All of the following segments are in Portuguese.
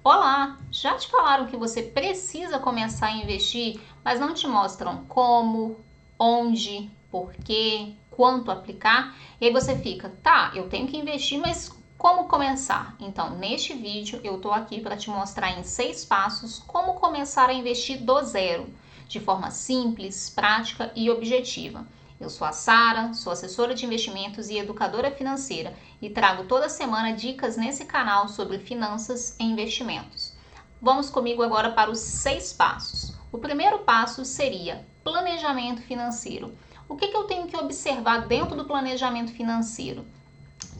Olá! Já te falaram que você precisa começar a investir, mas não te mostram como, onde, por quê, quanto aplicar? E aí você fica, tá, eu tenho que investir, mas como começar? Então, neste vídeo eu tô aqui para te mostrar em 6 passos como começar a investir do zero, de forma simples, prática e objetiva. Eu sou a Sara, sou assessora de investimentos e educadora financeira e trago toda semana dicas nesse canal sobre finanças e investimentos. Vamos comigo agora para os 6 passos. O primeiro passo seria planejamento financeiro. O que eu tenho que observar dentro do planejamento financeiro?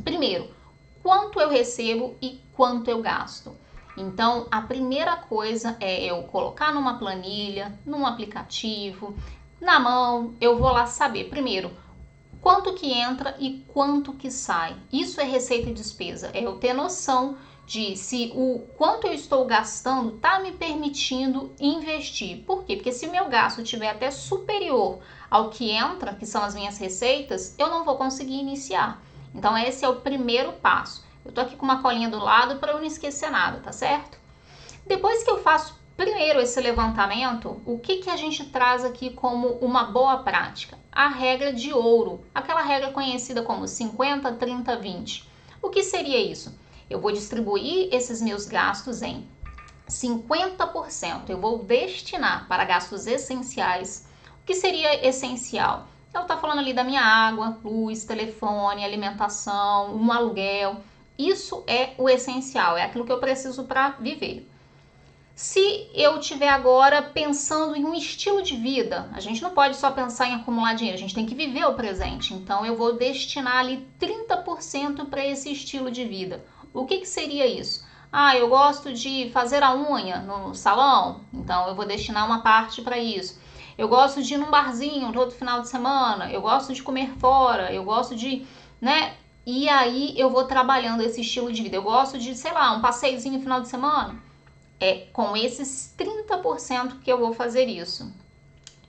Primeiro, quanto eu recebo e quanto eu gasto. Então, a primeira coisa é eu colocar numa planilha, num aplicativo, na mão, eu vou lá saber, primeiro, quanto que entra e quanto que sai. Isso é receita e despesa, é eu ter noção de se o quanto eu estou gastando está me permitindo investir. Por quê? Porque se o meu gasto estiver até superior ao que entra, que são as minhas receitas, eu não vou conseguir iniciar. Então esse é o primeiro passo. Eu tô aqui com uma colinha do lado para eu não esquecer nada, tá certo? Depois que eu faço primeiro esse levantamento, o que a gente traz aqui como uma boa prática? A regra de ouro, aquela regra conhecida como 50, 30, 20. O que seria isso? Eu vou distribuir esses meus gastos em 50%. Eu vou destinar para gastos essenciais. O que seria essencial? Eu estou falando ali da minha água, luz, telefone, alimentação, um aluguel. Isso é o essencial, é aquilo que eu preciso para viver. Se eu estiver agora pensando em um estilo de vida, a gente não pode só pensar em acumular dinheiro, a gente tem que viver o presente. Então eu vou destinar ali 30% para esse estilo de vida. O que seria isso? Ah, eu gosto de fazer a unha no salão, então eu vou destinar uma parte para isso. Eu gosto de ir num barzinho todo final de semana, eu gosto de comer fora, eu gosto de, né? E aí eu vou trabalhando esse estilo de vida. Eu gosto de, sei lá, um passeiozinho no final de semana. É com esses 30% que eu vou fazer isso.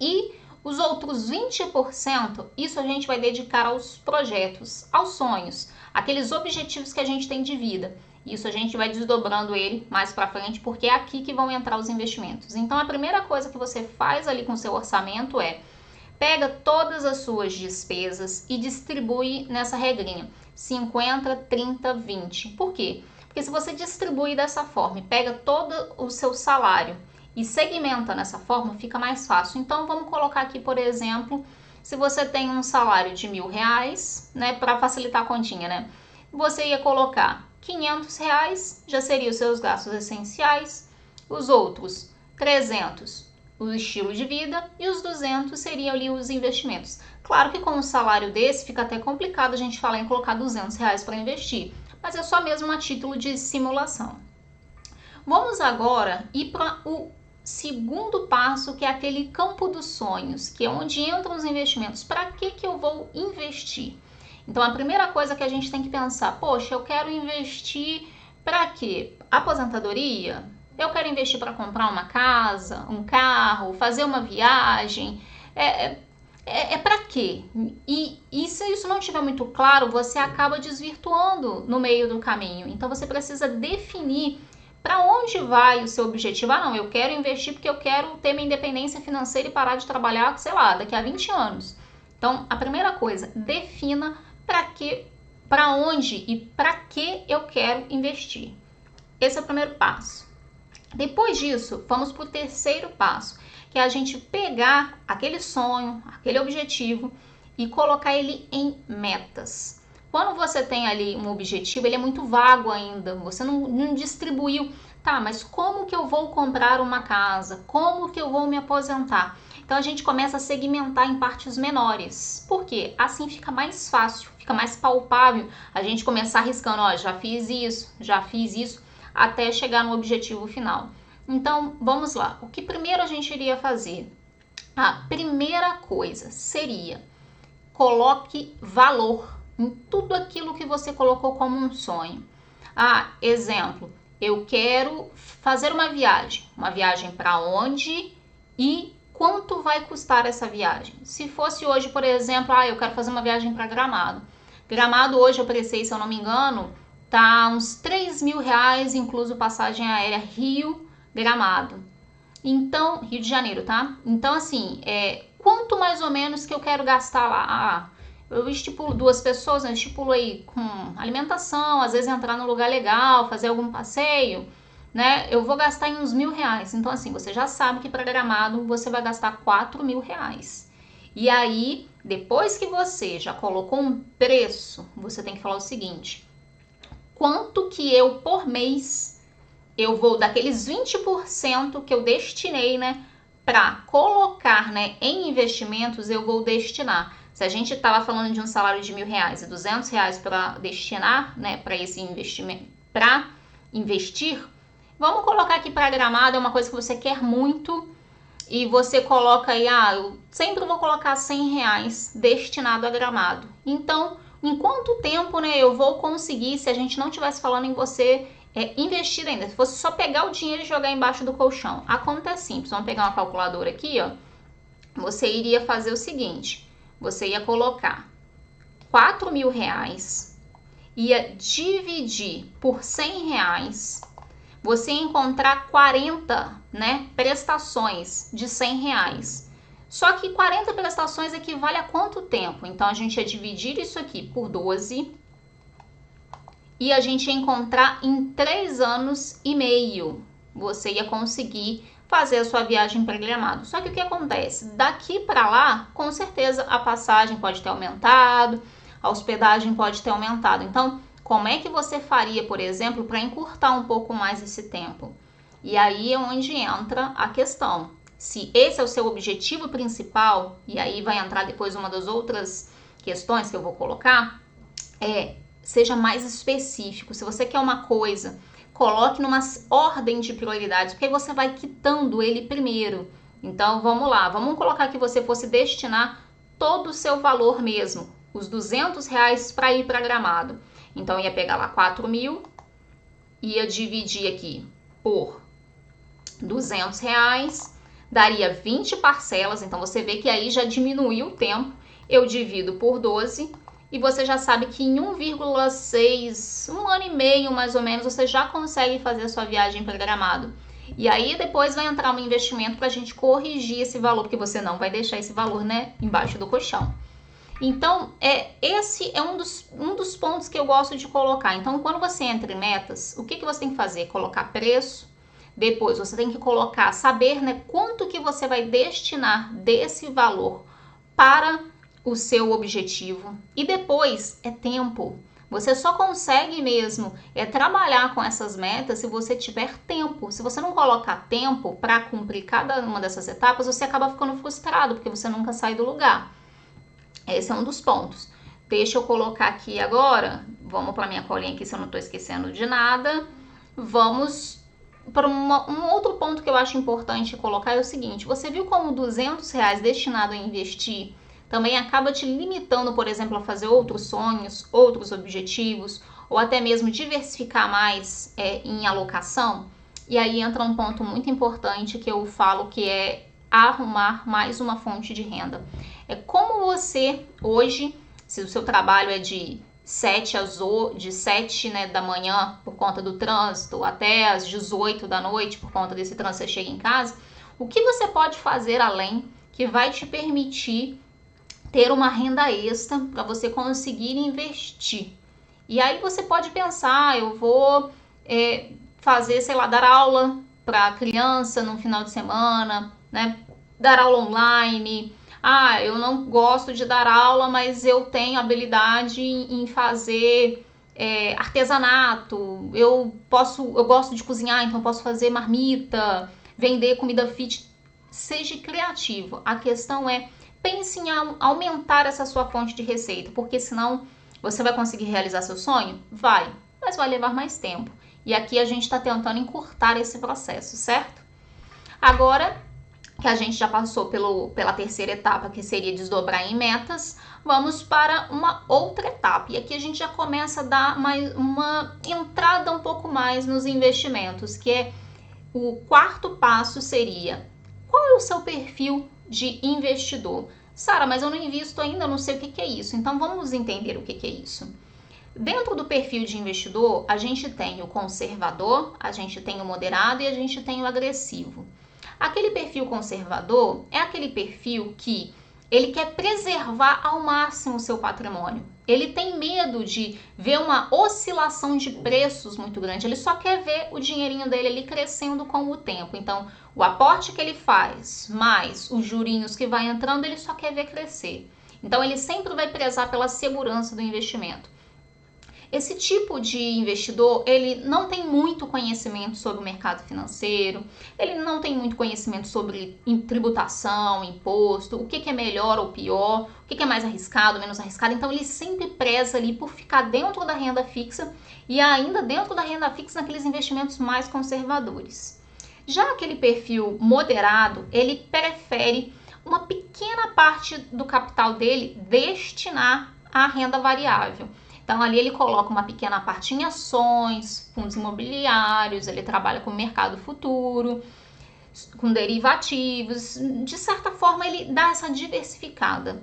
E os outros 20%, isso a gente vai dedicar aos projetos, aos sonhos, aqueles objetivos que a gente tem de vida. Isso a gente vai desdobrando ele mais para frente, porque é aqui que vão entrar os investimentos. Então a primeira coisa que você faz ali com o seu orçamento é pega todas as suas despesas e distribui nessa regrinha 50, 30, 20. Por quê? Porque se você distribui dessa forma e pega todo o seu salário e segmenta nessa forma, fica mais fácil. Então vamos colocar aqui, por exemplo, se você tem um salário de R$1.000, né, para facilitar a continha, né? Você ia colocar R$500, já seriam os seus gastos essenciais, os outros 300 o estilo de vida e os 200 seriam ali os investimentos. Claro que com um salário desse fica até complicado a gente falar em colocar R$200 para investir, mas é só mesmo a título de simulação. Vamos agora ir para o segundo passo, que é aquele campo dos sonhos, que é onde entram os investimentos. Para que eu vou investir? Então a primeira coisa que a gente tem que pensar, poxa, eu quero investir para quê? Aposentadoria? Eu quero investir para comprar uma casa, um carro, fazer uma viagem. Para quê? E se isso não estiver muito claro, você acaba desvirtuando no meio do caminho. Então você precisa definir para onde vai o seu objetivo. Ah, não, eu quero investir porque eu quero ter minha independência financeira e parar de trabalhar, sei lá, daqui a 20 anos. Então, a primeira coisa, defina para onde e para que eu quero investir. Esse é o primeiro passo. Depois disso, vamos para o terceiro passo, que é a gente pegar aquele sonho, aquele objetivo e colocar ele em metas. Quando você tem ali um objetivo, ele é muito vago ainda, você não distribuiu. Tá, mas como que eu vou comprar uma casa? Como que eu vou me aposentar? Então a gente começa a segmentar em partes menores. Por quê? Assim fica mais fácil, fica mais palpável a gente começar arriscando, ó, já fiz isso, até chegar no objetivo final. Então, vamos lá. O que primeiro a gente iria fazer? A primeira coisa seria coloque valor em tudo aquilo que você colocou como um sonho. Ah, exemplo, eu quero fazer uma viagem para onde e quanto vai custar essa viagem? Se fosse hoje, por exemplo, eu quero fazer uma viagem para Gramado. Gramado hoje eu preciso, se eu não me engano, tá uns R$ 3.000, incluso passagem aérea Rio-Gramado. Então, Rio de Janeiro, tá? Então, assim, quanto mais ou menos que eu quero gastar lá? Eu estipulo 2 pessoas, eu estipulo aí com alimentação, às vezes entrar num lugar legal, fazer algum passeio, né? Eu vou gastar em uns R$ 1.000. Então, assim, você já sabe que para Gramado você vai gastar R$ 4.000. E aí, depois que você já colocou um preço, você tem que falar o seguinte: quanto que eu por mês eu vou daqueles 20% que eu destinei, né, para colocar, né, em investimentos, eu vou destinar. Se a gente estava falando de um salário de R$ 1.000 e R$ 200 para destinar, né, para esse investimento, para investir, vamos colocar aqui para Gramado, é uma coisa que você quer muito e você coloca aí, eu sempre vou colocar R$ 100 destinado a Gramado. Então, em quanto tempo, né, eu vou conseguir, se a gente não estivesse falando em você investir ainda, se fosse só pegar o dinheiro e jogar embaixo do colchão? A conta é simples, vamos pegar uma calculadora aqui, ó. Você iria fazer o seguinte, você ia colocar R$ 4.000, ia dividir por R$ 100, você ia encontrar 40, né, prestações de R$ 100. Só que 40 prestações equivale a quanto tempo? Então, a gente ia dividir isso aqui por 12 e a gente ia encontrar em 3 anos e meio. Você ia conseguir fazer a sua viagem para Gramado. Só que o que acontece? Daqui para lá, com certeza a passagem pode ter aumentado, a hospedagem pode ter aumentado. Então, como é que você faria, por exemplo, para encurtar um pouco mais esse tempo? E aí é onde entra a questão. Se esse é o seu objetivo principal, e aí vai entrar depois uma das outras questões que eu vou colocar, seja mais específico. Se você quer uma coisa, coloque numa ordem de prioridades, porque aí você vai quitando ele primeiro. Então, vamos lá. Vamos colocar que você fosse destinar todo o seu valor mesmo, os R$ 200 para ir para Gramado. Então, ia pegar lá 4.000, ia dividir aqui por R$ 200, daria 20 parcelas. Então, você vê que aí já diminuiu o tempo. Eu divido por 12 e você já sabe que em 1,6, 1 ano e meio mais ou menos, você já consegue fazer a sua viagem para Gramado. E aí depois vai entrar um investimento para a gente corrigir esse valor, porque você não vai deixar esse valor, né, embaixo do colchão. Então, esse é um dos pontos que eu gosto de colocar. Então, quando você entra em metas, o que você tem que fazer? Colocar preço. Depois, você tem que colocar, saber, né, quanto que você vai destinar desse valor para o seu objetivo. E depois, tempo. Você só consegue mesmo trabalhar com essas metas se você tiver tempo. Se você não colocar tempo para cumprir cada uma dessas etapas, você acaba ficando frustrado, porque você nunca sai do lugar. Esse é um dos pontos. Deixa eu colocar aqui agora, vamos para minha colinha aqui se eu não estou esquecendo de nada. Vamos para um outro ponto que eu acho importante colocar, é o seguinte: você viu como R$ 200 destinado a investir também acaba te limitando, por exemplo, a fazer outros sonhos, outros objetivos, ou até mesmo diversificar mais em alocação? E aí entra um ponto muito importante que eu falo, que é arrumar mais uma fonte de renda. É como você hoje, se o seu trabalho é de 7 né, da manhã por conta do trânsito até as 18 da noite por conta desse trânsito, você chega em casa, o que você pode fazer além que vai te permitir ter uma renda extra para você conseguir investir? E aí você pode pensar, eu vou fazer, sei lá, dar aula para criança no final de semana, né? Dar aula online. Eu não gosto de dar aula, mas eu tenho habilidade em fazer artesanato. Eu gosto de cozinhar, então posso fazer marmita, vender comida fit. Seja criativo. A questão é, pense em aumentar essa sua fonte de receita, porque senão você vai conseguir realizar seu sonho? Vai, mas vai levar mais tempo. E aqui a gente está tentando encurtar esse processo, certo? Agora que a gente já passou pela terceira etapa, que seria desdobrar em metas, vamos para uma outra etapa. E aqui a gente já começa a dar uma entrada um pouco mais nos investimentos, que é o quarto passo seria: qual é o seu perfil de investidor? Sara, mas eu não invisto ainda, não sei o que é isso. Então vamos entender o que é isso. Dentro do perfil de investidor, a gente tem o conservador, a gente tem o moderado e a gente tem o agressivo. Aquele perfil conservador é aquele perfil que ele quer preservar ao máximo o seu patrimônio. Ele tem medo de ver uma oscilação de preços muito grande. Ele só quer ver o dinheirinho dele ali crescendo com o tempo. Então, o aporte que ele faz, mais os jurinhos que vai entrando, ele só quer ver crescer. Então, ele sempre vai prezar pela segurança do investimento. Esse tipo de investidor, ele não tem muito conhecimento sobre o mercado financeiro, ele não tem muito conhecimento sobre tributação, imposto, o que é melhor ou pior, o que é mais arriscado, menos arriscado. Então, ele sempre preza ali por ficar dentro da renda fixa e ainda dentro da renda fixa naqueles investimentos mais conservadores. Já aquele perfil moderado, ele prefere uma pequena parte do capital dele destinar à renda variável. Então, ali ele coloca uma pequena parte em ações, fundos imobiliários, ele trabalha com mercado futuro, com derivativos. De certa forma, ele dá essa diversificada.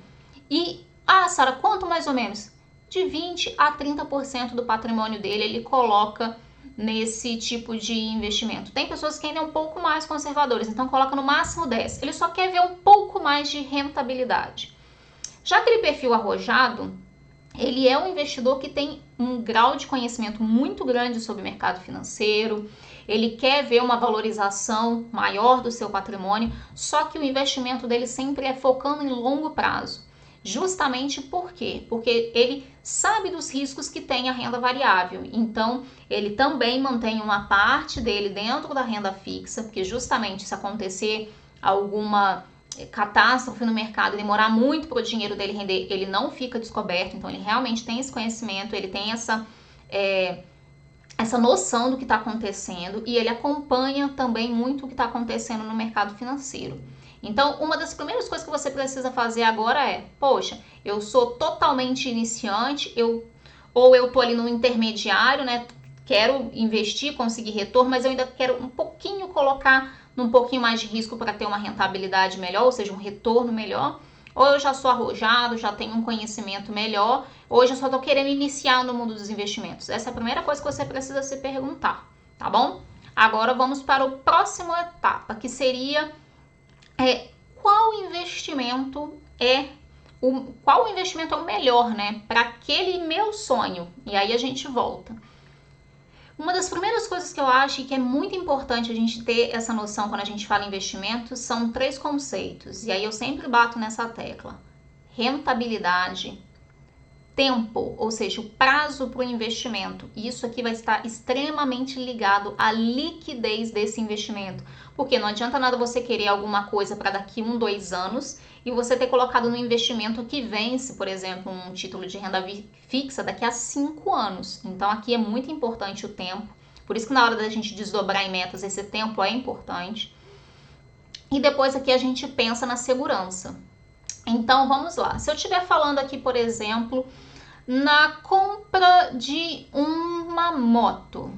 E, Sara, quanto mais ou menos? De 20% a 30% do patrimônio dele ele coloca nesse tipo de investimento. Tem pessoas que ainda é um pouco mais conservadoras, então coloca no máximo 10%. Ele só quer ver um pouco mais de rentabilidade. Já aquele perfil arrojado, ele é um investidor que tem um grau de conhecimento muito grande sobre o mercado financeiro, ele quer ver uma valorização maior do seu patrimônio, só que o investimento dele sempre é focando em longo prazo. Justamente por quê? Porque ele sabe dos riscos que tem a renda variável, então ele também mantém uma parte dele dentro da renda fixa, porque justamente se acontecer alguma catástrofe no mercado, demorar muito para o dinheiro dele render, ele não fica descoberto. Então ele realmente tem esse conhecimento, ele tem essa noção do que está acontecendo e ele acompanha também muito o que está acontecendo no mercado financeiro. Então, uma das primeiras coisas que você precisa fazer agora é, poxa, eu sou totalmente iniciante, ou eu tô ali no intermediário, né? Quero investir, conseguir retorno, mas eu ainda quero um pouquinho colocar num pouquinho mais de risco para ter uma rentabilidade melhor, ou seja, um retorno melhor. Ou eu já sou arrojado, já tenho um conhecimento melhor, ou eu já só estou querendo iniciar no mundo dos investimentos. Essa é a primeira coisa que você precisa se perguntar, tá bom? Agora vamos para o próximo etapa, que seria qual investimento é o melhor, né, para aquele meu sonho. E aí a gente volta. Uma das primeiras coisas que eu acho que é muito importante a gente ter essa noção quando a gente fala em investimento são 3 conceitos. E aí eu sempre bato nessa tecla: rentabilidade, tempo, ou seja, o prazo para o investimento. Isso aqui vai estar extremamente ligado à liquidez desse investimento. Porque não adianta nada você querer alguma coisa para daqui 1, 2 anos e você ter colocado no investimento que vence, por exemplo, um título de renda fixa daqui a 5 anos. Então aqui é muito importante o tempo. Por isso que na hora da gente desdobrar em metas, esse tempo é importante. E depois aqui a gente pensa na segurança. Então vamos lá. Se eu estiver falando aqui, por exemplo, na compra de uma moto.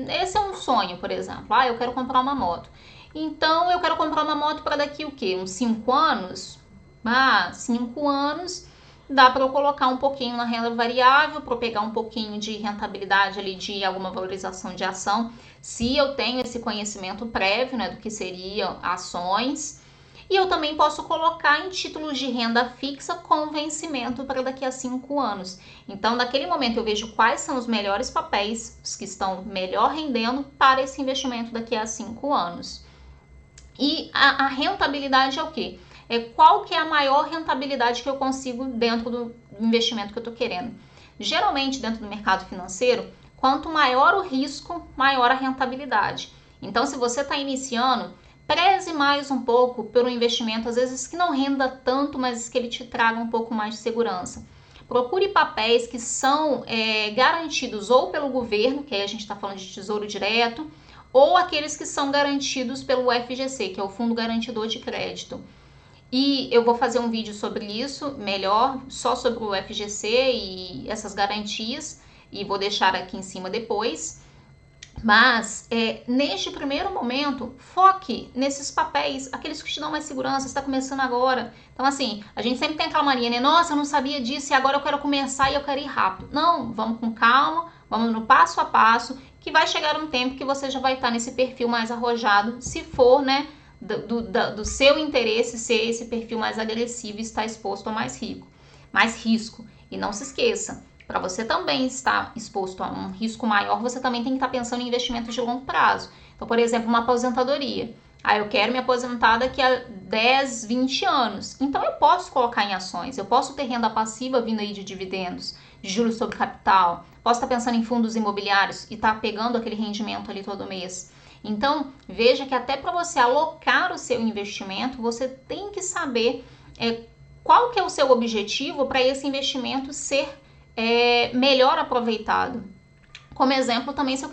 Esse é um sonho, por exemplo. Eu quero comprar uma moto. Então eu quero comprar uma moto para daqui o quê? Uns 5 anos? 5 anos dá para eu colocar um pouquinho na renda variável, para eu pegar um pouquinho de rentabilidade ali de alguma valorização de ação, se eu tenho esse conhecimento prévio, né, do que seriam ações. E eu também posso colocar em títulos de renda fixa com vencimento para daqui a 5 anos. Então, naquele momento eu vejo quais são os melhores papéis, os que estão melhor rendendo para esse investimento daqui a 5 anos. E a rentabilidade é o quê? Qual que é a maior rentabilidade que eu consigo dentro do investimento que eu estou querendo. Geralmente, dentro do mercado financeiro, quanto maior o risco, maior a rentabilidade. Então, se você está iniciando, preze mais um pouco pelo investimento, às vezes que não renda tanto, mas que ele te traga um pouco mais de segurança. Procure papéis que são garantidos ou pelo governo, que aí a gente está falando de Tesouro Direto, ou aqueles que são garantidos pelo FGC, que é o Fundo Garantidor de Crédito. E eu vou fazer um vídeo sobre isso, melhor, só sobre o FGC e essas garantias, e vou deixar aqui em cima depois. Mas, neste primeiro momento, foque nesses papéis, aqueles que te dão mais segurança, você está começando agora. Então, assim, a gente sempre tem aquela mania, né? Nossa, eu não sabia disso e agora eu quero começar e eu quero ir rápido. Não, vamos com calma, vamos no passo a passo, que vai chegar um tempo que você já vai estar nesse perfil mais arrojado, se for, né, do seu interesse ser esse perfil mais agressivo e estar exposto a mais risco. E não se esqueça, para você também estar exposto a um risco maior, você também tem que estar pensando em investimentos de longo prazo. Então, por exemplo, uma aposentadoria. Eu quero me aposentar daqui a 10, 20 anos. Então, eu posso colocar em ações, eu posso ter renda passiva vindo aí de dividendos, de juros sobre capital, posso estar pensando em fundos imobiliários e estar pegando aquele rendimento ali todo mês. Então, veja que até para você alocar o seu investimento, você tem que saber qual que é o seu objetivo para esse investimento ser melhor aproveitado. Como exemplo, também, se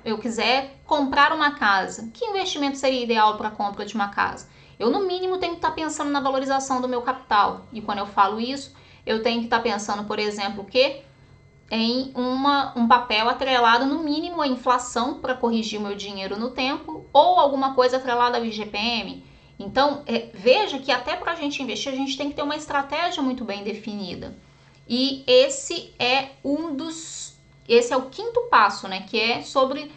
eu quiser comprar uma casa, que investimento seria ideal para a compra de uma casa? Eu, no mínimo, tenho que estar pensando na valorização do meu capital. E quando eu falo isso, eu tenho que estar pensando, por exemplo, em um papel atrelado, no mínimo, à inflação para corrigir o meu dinheiro no tempo, ou alguma coisa atrelada ao IGPM. Então, veja que até para a gente investir, a gente tem que ter uma estratégia muito bem definida. E esse é o quinto passo, né? Que é sobre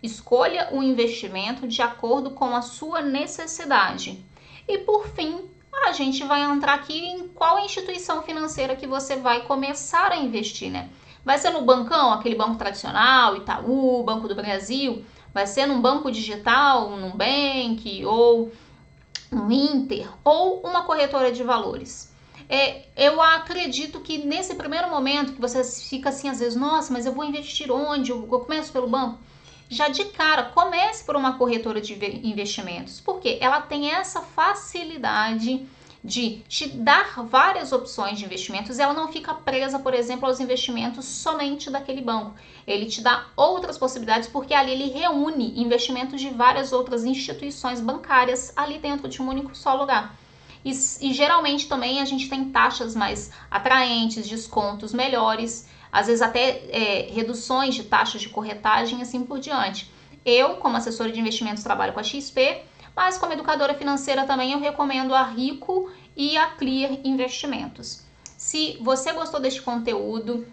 escolha o investimento de acordo com a sua necessidade. E por fim, a gente vai entrar aqui em qual instituição financeira que você vai começar a investir, né? Vai ser no bancão, aquele banco tradicional, Itaú, Banco do Brasil? Vai ser num banco digital, num Nubank ou um Inter ou uma corretora de valores? Eu acredito que nesse primeiro momento que você fica assim, às vezes, nossa, mas eu vou investir onde? Eu começo pelo banco? Já de cara, comece por uma corretora de investimentos, porque ela tem essa facilidade de te dar várias opções de investimentos. Ela não fica presa, por exemplo, aos investimentos somente daquele banco. Ele te dá outras possibilidades, porque ali ele reúne investimentos de várias outras instituições bancárias ali dentro de um único só lugar. E geralmente também a gente tem taxas mais atraentes, descontos melhores, às vezes até reduções de taxas de corretagem e assim por diante. Eu, como assessora de investimentos, trabalho com a XP, mas como educadora financeira também eu recomendo a Rico e a Clear Investimentos. Se você gostou deste conteúdo,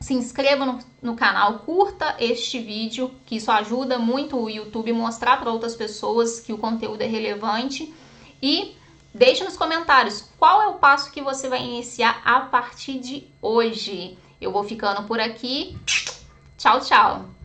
se inscreva no canal, curta este vídeo, que isso ajuda muito o YouTube a mostrar para outras pessoas que o conteúdo é relevante, e deixe nos comentários qual é o passo que você vai iniciar a partir de hoje. Eu vou ficando por aqui. Tchau, tchau!